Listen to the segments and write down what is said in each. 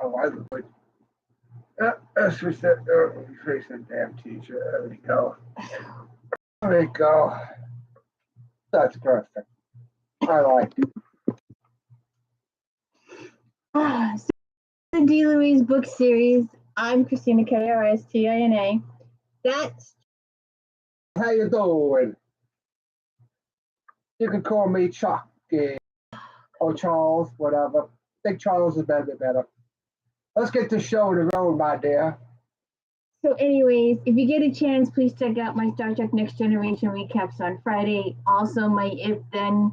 Oh, I would. Switch that. Face that damn teacher. There we go. There we go. That's perfect. I like it. So the D. Louise book series. I'm Christina Kristina. That's How you doing? You can call me Chuck or Charles, whatever. I think Charles is better. Let's get the show on the road, my dear. so. Anyways, if you get a chance, please check out my Star Trek Next Generation recaps on Friday. Also, my If Then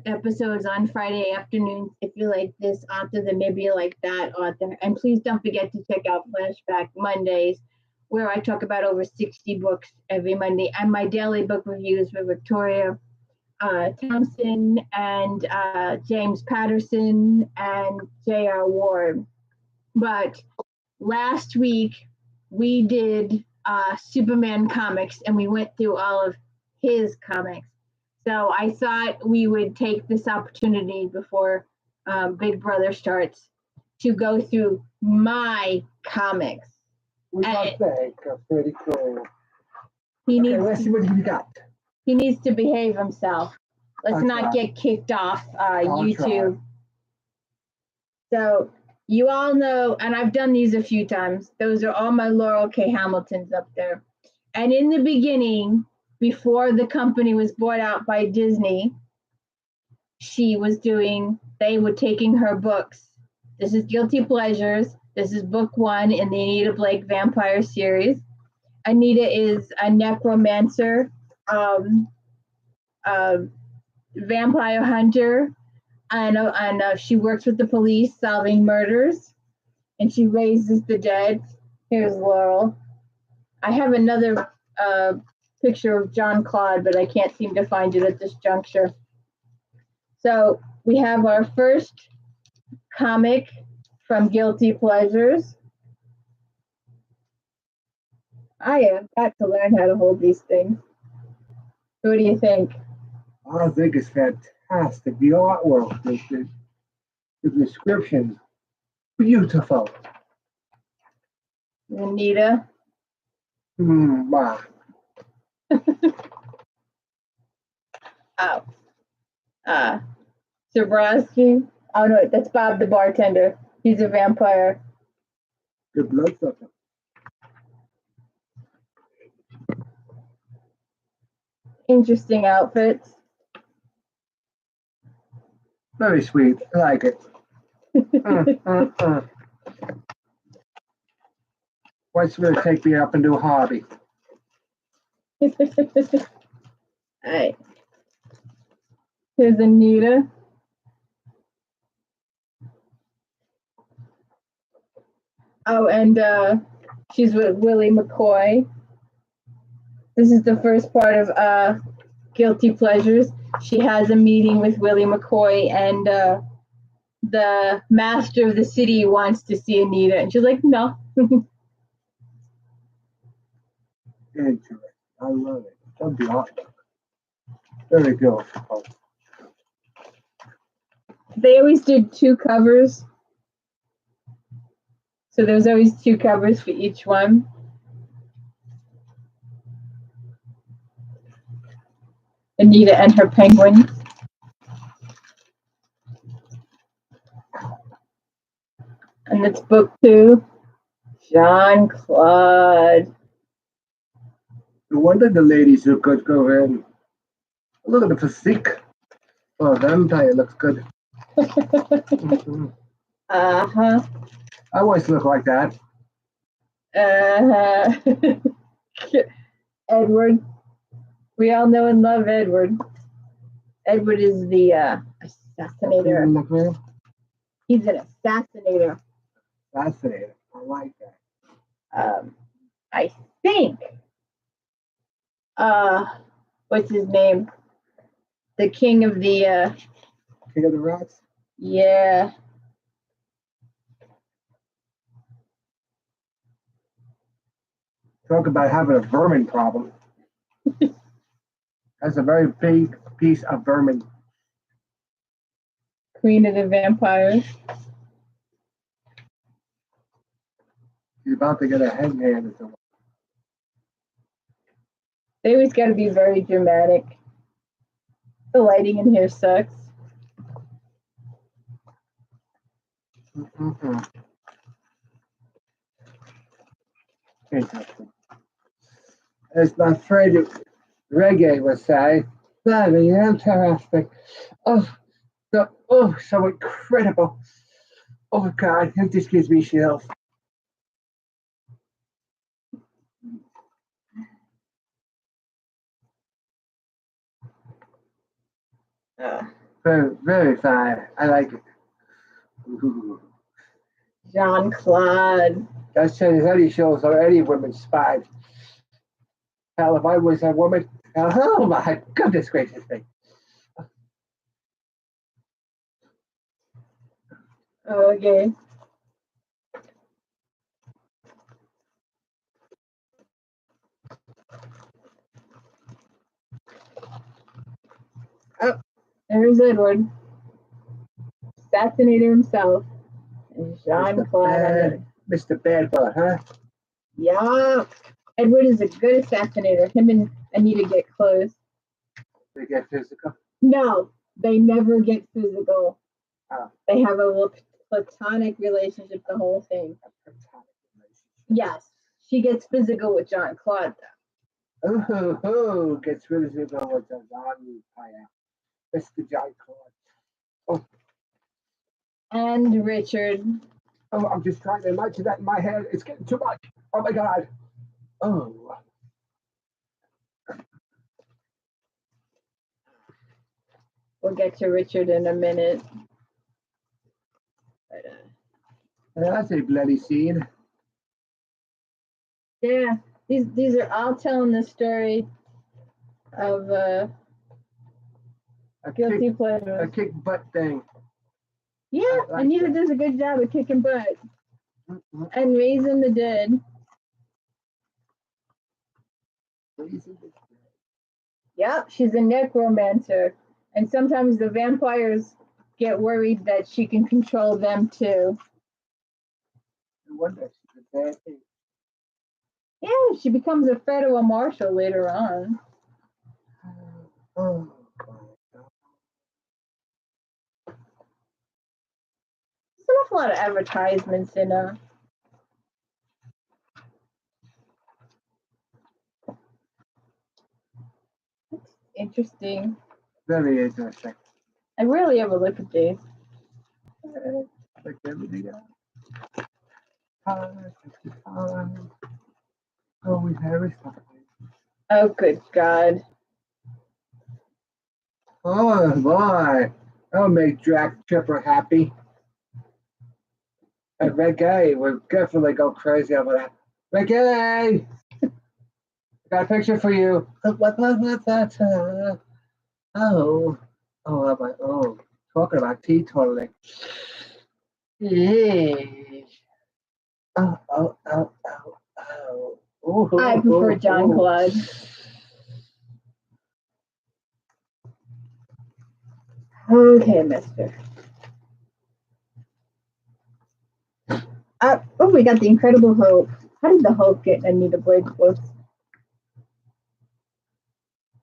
episodes on Friday afternoons. If you like this author, then maybe you like that author. And please don't forget to check out Flashback Mondays, where I talk about over 60 books every Monday, and my daily book reviews with Victoria Thompson and James Patterson and J.R. Ward. But last week we did Superman comics, and we went through all of his comics. So I thought we would take this opportunity before Big Brother starts to go through my comics. We got that. Pretty cool. Let's see what you got. He needs to behave himself. Let's not get kicked off YouTube. So you all know, and I've done these a few times, those are all my Laurel K. Hamiltons up there. And in the beginning, before the company was bought out by Disney, they were taking her books. This is Guilty Pleasures. This is book 1 in the Anita Blake Vampire series. Anita is a necromancer, vampire hunter, and she works with the police solving murders, and she raises the dead. Here's Laurel. I have another picture of John Claude, but I can't seem to find it at this juncture. So we have our first comic from Guilty Pleasures. I have got to learn how to hold these things. What do you think? I think it's fantastic. The artwork, the description, beautiful. Anita. Wow. Zabrowski. Oh no, that's Bob the bartender. He's a vampire. Good blood sucker. Interesting outfits. Very sweet. I like it. Why's going to take me up and do a hobby? All right. Here's Anita. Oh, and she's with Willie McCoy. This is the first part of Guilty Pleasures. She has a meeting with Willie McCoy, and the master of the city wants to see Anita, and she's like, no. Interesting. I love it. Love the artwork. Very good. They always did 2 covers. So there's always 2 covers for each one. Anita and her penguins. And it's book 2. Jean-Claude. No wonder the ladies look good. Go in. Look at the physique. Oh, the vampire looks good. Uh-huh. I always look like that. Uh-huh. Edward. We all know and love Edward. Edward is the assassinator. He's an assassinator. Fascinating. I like that. I think. What's his name? The king of the. King of the Rats? Yeah. Talk about having a vermin problem. That's a very big piece of vermin. Queen of the Vampires. He's about to get a head handed to him. They always got to be very dramatic. The lighting in here sucks. Interesting. As my friend Reggae would say, very interesting. Oh, so incredible. Oh God, it just gives me chills. Very, very fine. I like it. Jean-Claude. That's any shows or any women's spine. Hell, if I was a woman, oh my goodness gracious me. Okay. Oh, there's Edward. Assassinator himself. And Jean-Claude. Mr. Bad Boy, huh? Yeah. Edward is a good assassinator. Him and Anita get close. They get physical? No, they never get physical. Oh. They have a platonic relationship the whole thing. Yes. She gets physical with Jean-Claude, though. Oh, gets physical with the zombie fire. Mr. Jean-Claude. Oh. And Richard. Oh, I'm just trying to imagine that in my head. It's getting too much. Oh my God. Oh. We'll get to Richard in a minute. But, that's a bloody scene. Yeah, these are all telling the story of guilty pleasure. A kick butt thing. Yeah, like Anita does a good job of kicking butt and raising the dead. Yep, she's a necromancer. And sometimes the vampires get worried that she can control them too. No wonder she's a bad thing. Yeah, she becomes a federal marshal later on. Oh. There's an awful lot of advertisements in interesting. Very interesting. I rarely ever look at these. Like everything else. Oh, we have stuff. Oh, good God. Oh, boy. That'll make Jack Tripper happy. And Reggae would definitely go crazy over that. Reggae! Got a picture for you. What's that? Oh, talking about teetotaling. Yeah. Oh. Ooh, I prefer Jean-Claude. Okay, mister. We got the Incredible Hulk. How did the Hulk get Anita Blake's books?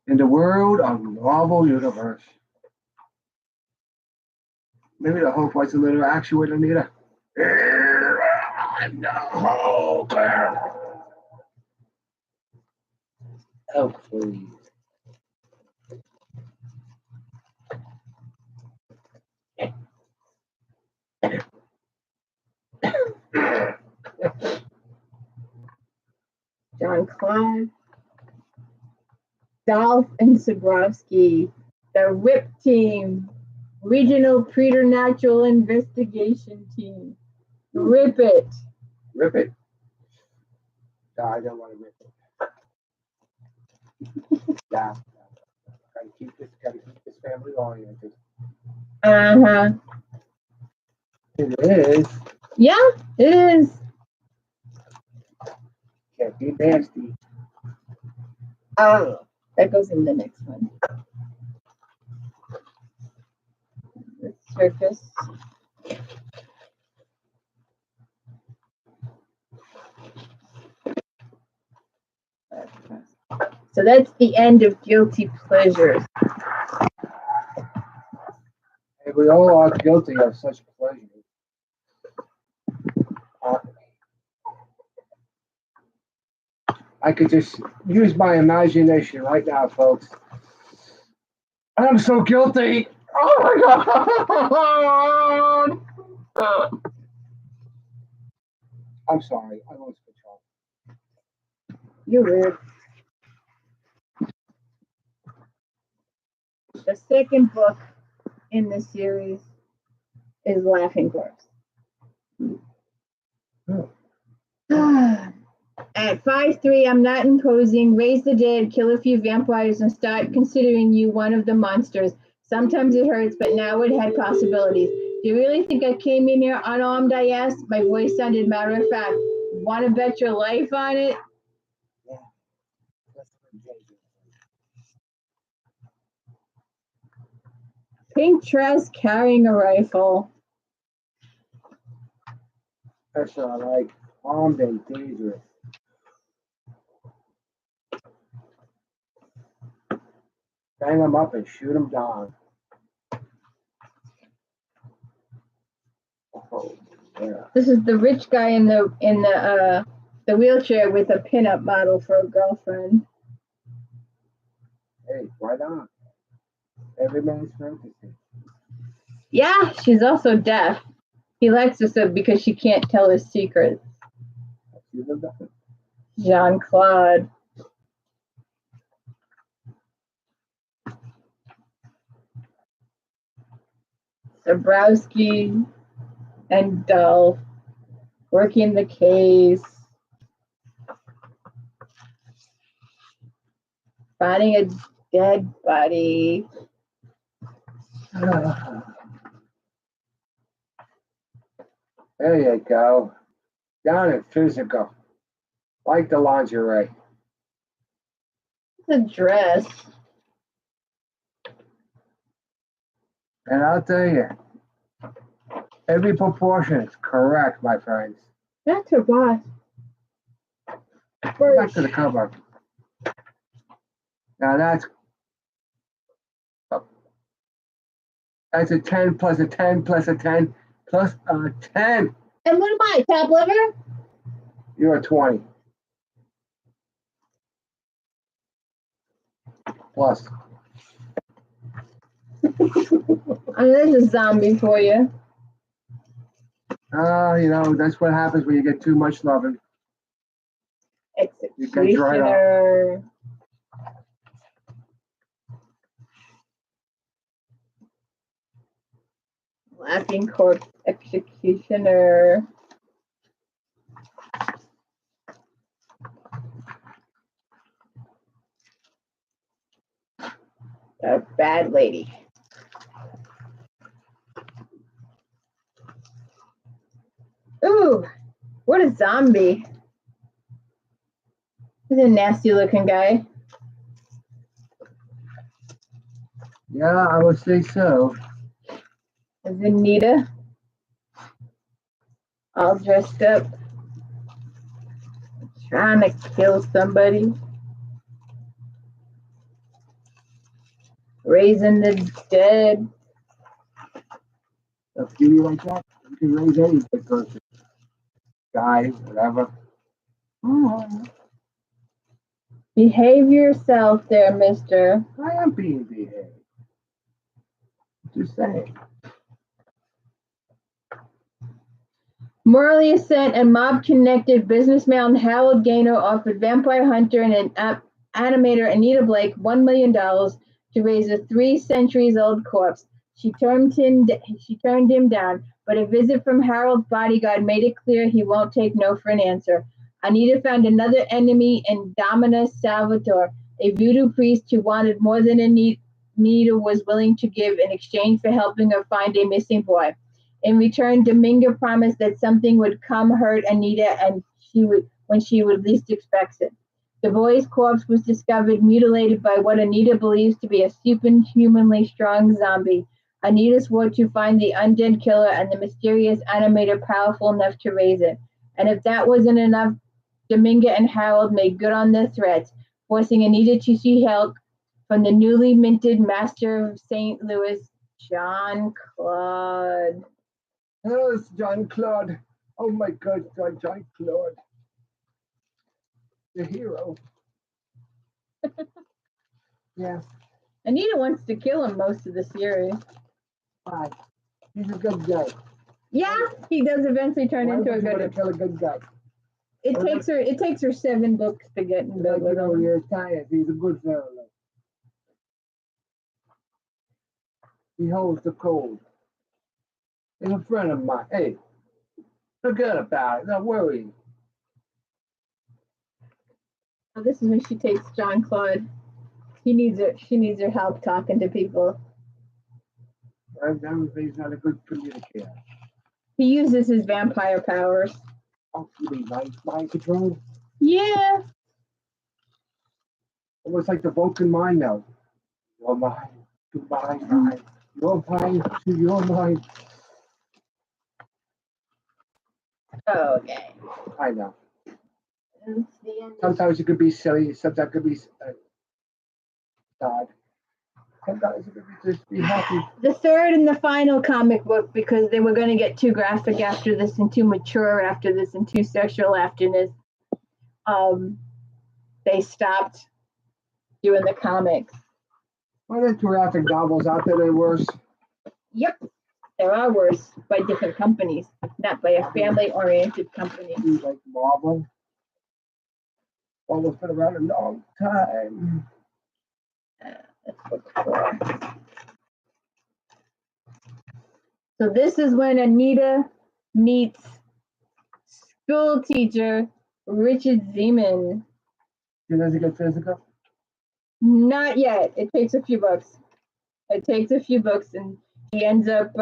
In the world of Marvel Universe. Maybe the Hulk wants a little action with Anita. I'm the Hulk. Oh, please. Jean-Claude, Dolph and Zabrowski, the RIP team, Regional Preternatural Investigation Team. Rip it. Rip it. No, I don't want to rip it. Yeah. Gotta keep this family oriented. Uh-huh. It is. Yeah, it is. Can't be nasty. Oh, that goes in the next one. The circus. So that's the end of Guilty Pleasures. And we all are guilty of such pleasure. I could just use my imagination right now, folks. I'm so guilty. Oh my God. I'm sorry. I lost control. You're weird. The second book in the series is Laughing Corpse. At 5'3", I'm not imposing. Raise the dead, kill a few vampires, and start considering you one of the monsters. Sometimes it hurts, but now it had possibilities. Do you really think I came in here unarmed? I asked. My voice sounded matter of fact. Want to bet your life on it? Yeah. Pink dress carrying a rifle. That's what I like. Armed and dangerous. Bang them up and shoot them down. Oh, yeah. This is the rich guy in the wheelchair with a pinup model for a girlfriend. Hey, right on. Every man's fantasy. Yeah, she's also deaf. He likes her so because she can't tell his secrets. Jean-Claude. Zabrowski and Dull working the case. Finding a dead body. There you go. Down in physical. Like the lingerie. It's a dress. And I'll tell you, every proportion is correct, my friends. That's her boss. Go back to the cover. Now that's a 10 plus a 10 plus a 10 plus a 10. And what am I, top liver? You're a 20. Plus. There's a zombie for you. That's what happens when you get too much loving. You can dry it Executioner. Laughing Corpse Executioner. A bad lady. Ooh, what a zombie. He's a nasty looking guy. Yeah, I would say so. There's Anita. All dressed up. Trying to kill somebody. Raising the dead. A beauty like that, you can raise any good person. Guy, whatever. Behave yourself there, mister. I am being behaved. Just saying. Morley Ascent and mob-connected businessman Harold Gaynor offered vampire hunter and animator Anita Blake $1 million to raise a 3 centuries-old corpse. She turned him down, but a visit from Harold's bodyguard made it clear he won't take no for an answer. Anita found another enemy in Dominus Salvatore, a voodoo priest who wanted more than Anita was willing to give in exchange for helping her find a missing boy. In return, Dominga promised that something would come hurt Anita and when she would least expect it. The boy's corpse was discovered mutilated by what Anita believes to be a superhumanly strong zombie. Anita swore to find the undead killer and the mysterious animator powerful enough to raise it. And if that wasn't enough, Dominga and Harold made good on their threats. forcing Anita to seek help from the newly minted master of St. Louis, John Claude. Oh, it's John Claude. Oh my God, John Claude. The hero. Yeah. Anita wants to kill him most of the series. Why? He's a good guy. Yeah, he does eventually turn Why into would a you want to good. kill a good guy? It takes her 7 books to get in bed with him. You're tired. He's a good fellow. He holds the cold. He's a friend of mine. Hey, forget about it. Don't worry. Oh, this is when she takes John Claude. She needs her help talking to people. He's not a good communicator. He uses his vampire powers. Oh, you mean mind control? Yeah. Almost like the Vulcan mind meld. Your mind to my mind. Your mind to your mind. Okay. I know. It's the end. Sometimes it could be silly. Sometimes it could be sad. Sometimes it could be just be happy. The third and the final comic book, because they were going to get too graphic after this and too mature after this and too sexual after this. They stopped doing the comics. Are there graphic novels out there that are worse? Yep, there are worse by different companies, not by a family-oriented company. Like Marvel. Marvel's been around a long time. That's book 4. So this is when Anita meets school teacher Richard Zeman. Does it get physical? Not yet. It takes a few books. And he ends up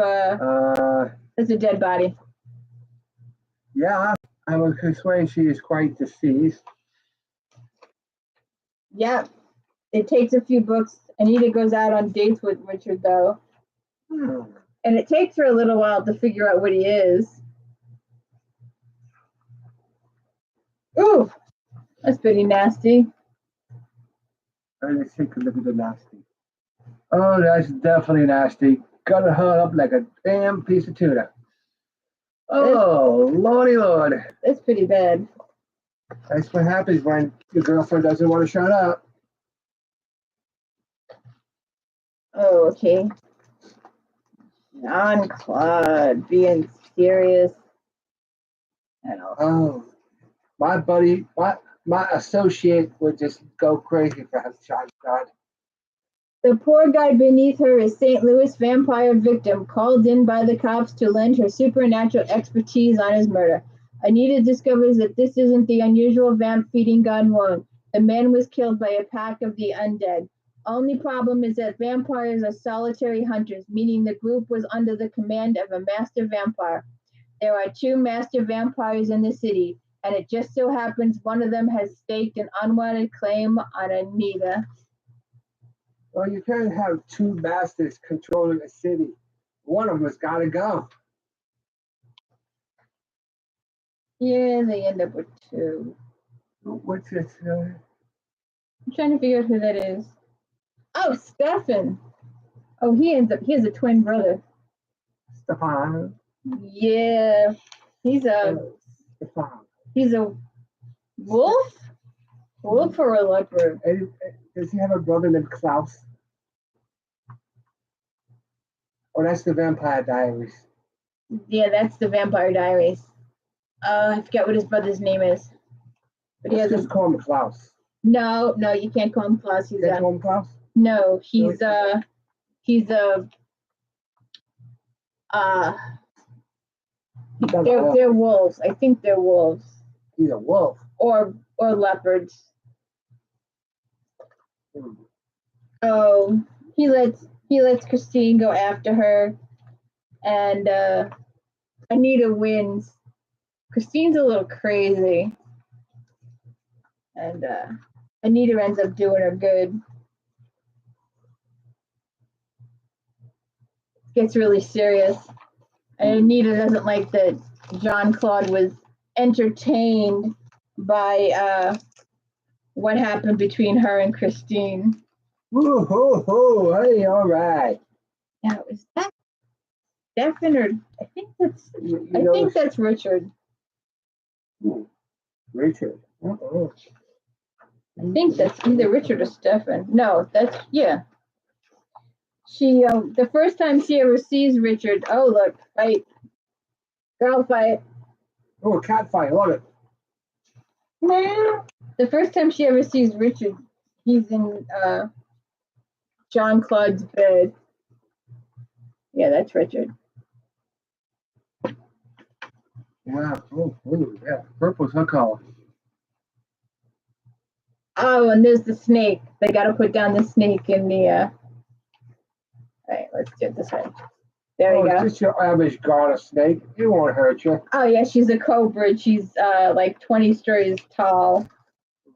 as a dead body. Yeah, I would persuade she is quite deceased. Yeah, it takes a few books. Anita goes out on dates with Richard, though. And it takes her a little while to figure out what he is. Ooh, that's pretty nasty. Let's take a look at the nasty. Oh, that's definitely nasty. Cut her up like a damn piece of tuna. Oh, lordy lord. That's pretty bad. That's what happens when your girlfriend doesn't want to shut up. Oh, okay. John Claude being serious. Oh, my buddy, my associate would just go crazy for his John Claude. The poor guy beneath her is St. Louis vampire victim called in by the cops to lend her supernatural expertise on his murder. Anita discovers that this isn't the unusual vamp feeding gone wrong. The man was killed by a pack of the undead. Only problem is that vampires are solitary hunters, meaning the group was under the command of a master vampire. There are 2 master vampires in the city, and it just so happens one of them has staked an unwanted claim on Anita. Well, you can't have 2 masters controlling a city. One of them has got to go. Yeah, they end up with 2. What's it? I'm trying to figure out who that is. Oh, Stefan. Oh, he has a twin brother. Stefan. Yeah, he's a wolf or a leopard. Does he have a brother named Klaus? Oh, that's the Vampire Diaries. Yeah, that's the Vampire Diaries. I forget what his brother's name is. But Let's just call him Klaus. No, you can't call him Klaus. You can't call him Klaus? No, he's they're wolves. I think they're wolves. He's a wolf. Or leopards. Oh, he lets Christine go after her, and Anita wins. Christine's a little crazy, and Anita ends up doing her good. Gets really serious, and Anita doesn't like that John Claude was entertained by what happened between her and Christine. Woo ho ho! Hey, all right. Now, is that Stefan or I think that's You know, that's Richard. Richard. Uh-oh. I think that's either Richard or Stefan. No, that's yeah. She the first time she ever sees Richard. Oh look, fight, girl fight. Oh, a cat fight. Love it. The first time she ever sees Richard, he's in John Claude's bed. Yeah, that's Richard. Yeah. Oh, yeah. Purple's her color. Oh, and there's the snake. They got to put down the snake in the. All right, let's do it this way. There we go. Just your average garter snake. It won't hurt you. Oh yeah, she's a cobra. She's like 20 stories tall.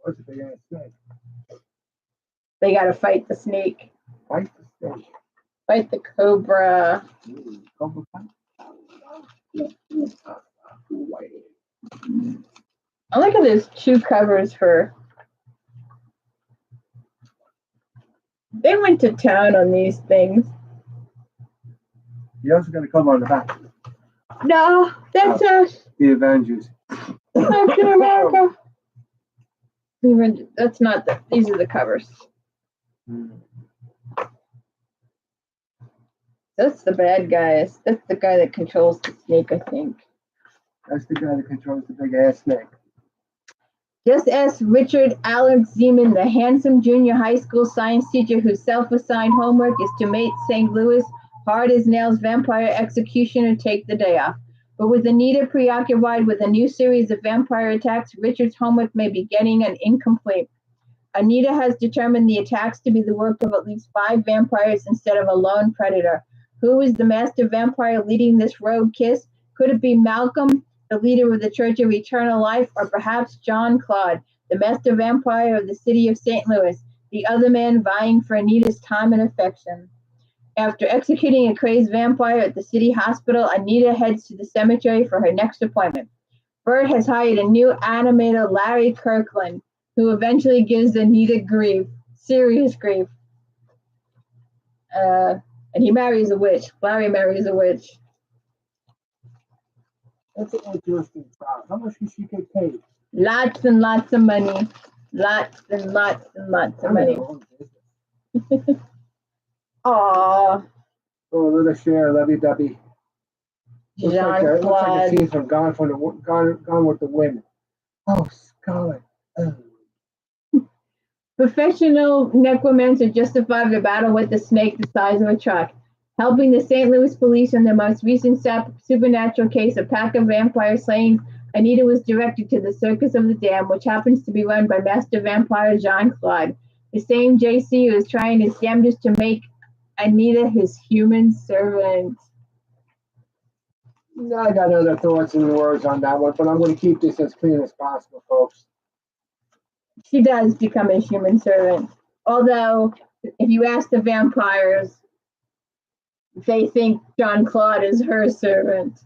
What's a big ass snake? They got to fight the snake. Fight the snake. Fight the cobra. Cobra fight. I like how there's two covers for. They went to town on these things. You also got a cover on the back. No, that's us. The Avengers. Captain America. That's not the. These are the covers. That's the bad guys. That's the guy that controls the snake, I think. That's the guy that controls the big ass snake. Just ask Richard Alex Zeman, the handsome junior high school science teacher whose self-assigned homework is to make St. Louis hard as nails vampire executioner take the day off. But with Anita preoccupied with a new series of vampire attacks, Richard's homework may be getting an incomplete. Anita has determined the attacks to be the work of at least 5 vampires instead of a lone predator. Who is the master vampire leading this rogue kiss? Could it be Malcolm, the leader of the Church of Eternal Life, or perhaps John Claude, the master vampire of the city of St. Louis, the other man vying for Anita's time and affection? After executing a crazed vampire at the city hospital, Anita heads to the cemetery for her next appointment. Bert has hired a new animator, Larry Kirkland, who eventually gives Anita grief, serious grief. And he marries a witch. Larry marries a witch. That's an interesting trial. How much did she get paid? Lots and lots of money. Lots and lots and lots of money. Aww. Oh, little share, lovey-dovey. Looks like a scene from Gone with the Wind. Oh, Scarlet. Oh. Professional necromancer justified the battle with the snake the size of a truck, helping the St. Louis police in their most recent supernatural case, a pack of vampire slayings. Anita was directed to the Circus of the Dam, which happens to be run by master vampire Jean Claude, the same JC who is trying his damnedest to make Anita his human servant. I got other thoughts and words on that one, but I'm going to keep this as clean as possible, folks. She does become a human servant. Although, if you ask the vampires, they think John Claude is her servant.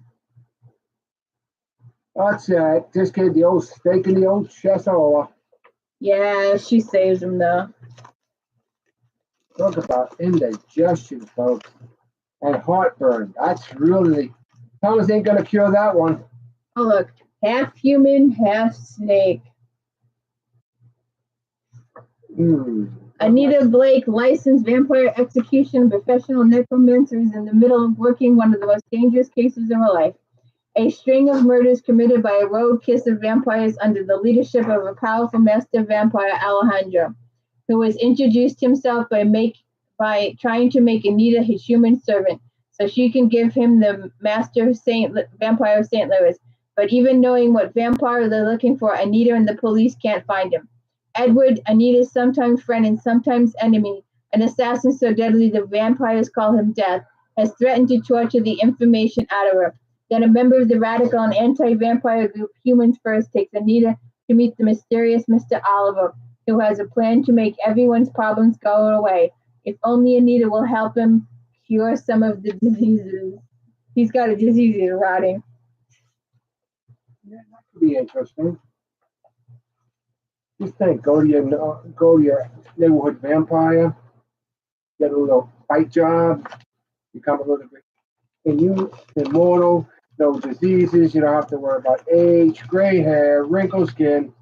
That's it. Just gave the old steak in the old chest over. Yeah, she saves him though. Talk about indigestion, folks. And heartburn. That's really... Thomas ain't going to cure that one. Oh, look. Half human, half snake. Anita Blake, licensed vampire execution professional necromancer, is in the middle of working one of the most dangerous cases of her life. A string of murders committed by a rogue kiss of vampires under the leadership of a powerful master vampire, Alejandro, who has introduced himself by trying to make Anita his human servant so she can give him the master vampire of St. Louis. But even knowing what vampire they're looking for, Anita and the police can't find him. Edward, Anita's sometimes friend and sometimes enemy, an assassin so deadly the vampires call him Death, has threatened to torture the information out of her. Then a member of the radical and anti-vampire group Humans First takes Anita to meet the mysterious Mr. Oliver, who has a plan to make everyone's problems go away. If only Anita will help him cure some of the diseases. He's got a disease he's rotting. Yeah, that could be interesting. Just think, go to your neighborhood vampire, get a little fight job, become a little bit immortal, no diseases, you don't have to worry about age, gray hair, wrinkled skin,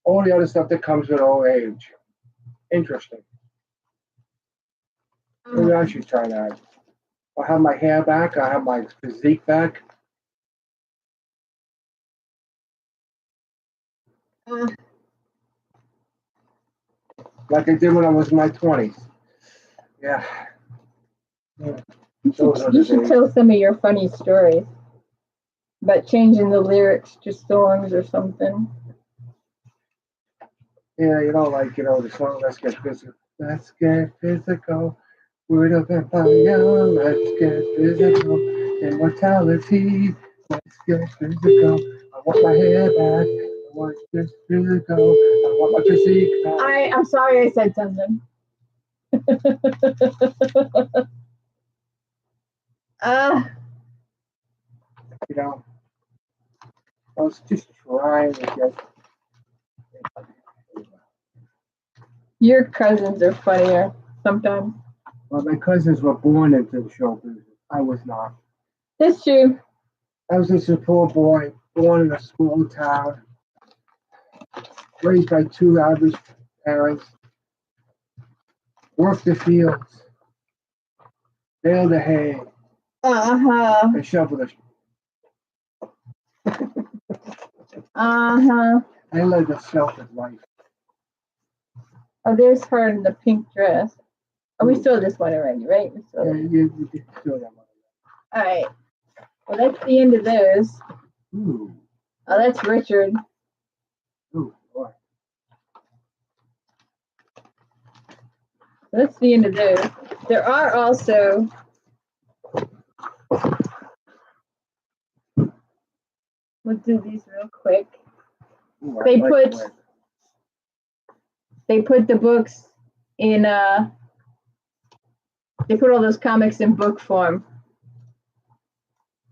all the other stuff that comes with old age. Interesting. Maybe I should try that. I'll have my hair back, I'll have my physique back. Like I did when I was in my 20s. Yeah. You should tell some of your funny stories about changing the lyrics to songs or something. Yeah, the song Let's Get Physical. Let's get physical. We're the vampire. Let's get physical. Immortality. Let's get physical. I want my hair back. I want this physical. I want my physique back. I'm sorry I said something. I was just trying to get. Your cousins are funnier sometimes. Well, my cousins were born into the show business. I was not. That's true. I was just a poor boy, born in a small town, raised by two average parents, worked the fields, baled the hay, and shoveled the. I led a selfish life. Oh, there's her in the pink dress. Oh, we saw this one already, right? We saw you did show that one. All right. Well, that's the end of those. Ooh. Oh, that's Richard. Ooh, boy. That's the end of those. There are also let's do these real quick. Ooh, They put the books in they put all those comics in book form.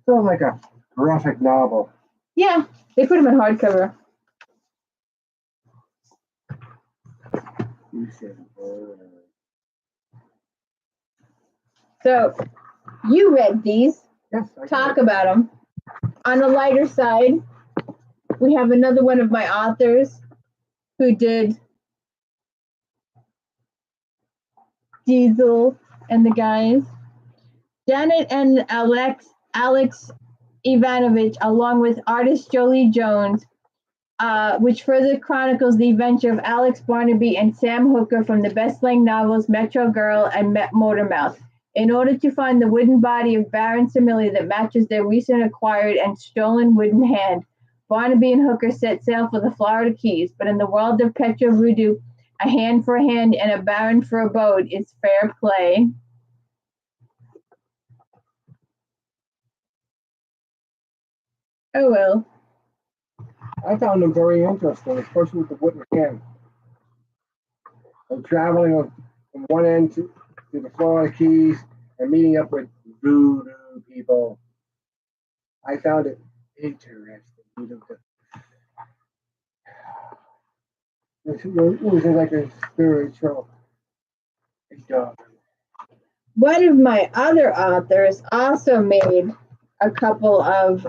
Sounds like a graphic novel. Yeah, they put them in hardcover. So, you read these. Yes. Talk about them. On the lighter side, we have another one of my authors who did Diesel and the guys. Janet and Alex Ivanovich, along with artist Jolie Jones, which further chronicles the adventure of Alex Barnaby and Sam Hooker from the best-selling novels Metro Girl and Motormouth. In order to find the wooden body of Baron Samili that matches their recent acquired and stolen wooden hand, Barnaby and Hooker set sail for the Florida Keys. But in the world of Petro Voodoo, a hand for a hand and a baron for a boat is fair play. Oh well. I found them very interesting, especially with the wooden hand. I'm traveling from one end to the Florida Keys and meeting up with voodoo people. I found it interesting. It was like a spiritual. One of my other authors also made a couple of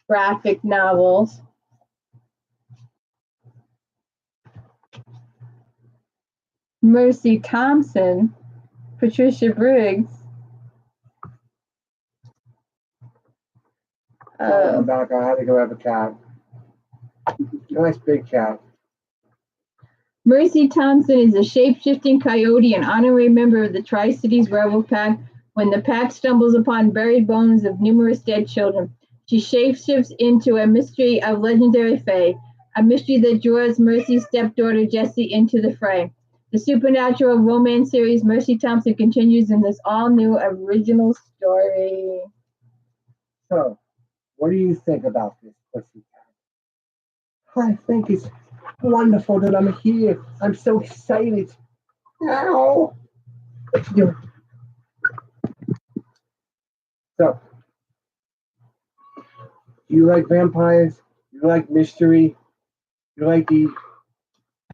graphic novels. Mercy Thompson, Patricia Briggs. I'm back. I had to go have a cat. Nice big cat. Mercy Thompson is a shape-shifting coyote and honorary member of the Tri-Cities Rebel Pack. When the pack stumbles upon buried bones of numerous dead children, she shapeshifts into a mystery of legendary fae, a mystery that draws Mercy's stepdaughter Jessie into the fray. The supernatural romance series Mercy Thompson continues in this all-new original story. So, what do you think about this, Pussycat? I think it's wonderful that I'm here. I'm so excited. Ow! What you doing? So, you like vampires? You like mystery? You like the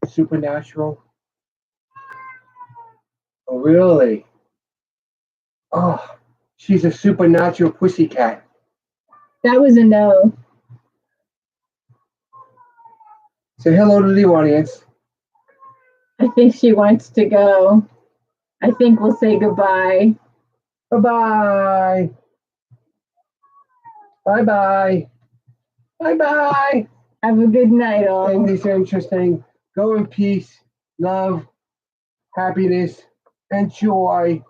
supernatural? Oh, really? Oh, she's a supernatural pussycat. That was a no. Say hello to the audience. I think she wants to go. I think we'll say goodbye. Bye-bye. Bye-bye. Bye-bye. Have a good night, all. And this is interesting. Go in peace, love, happiness, and joy.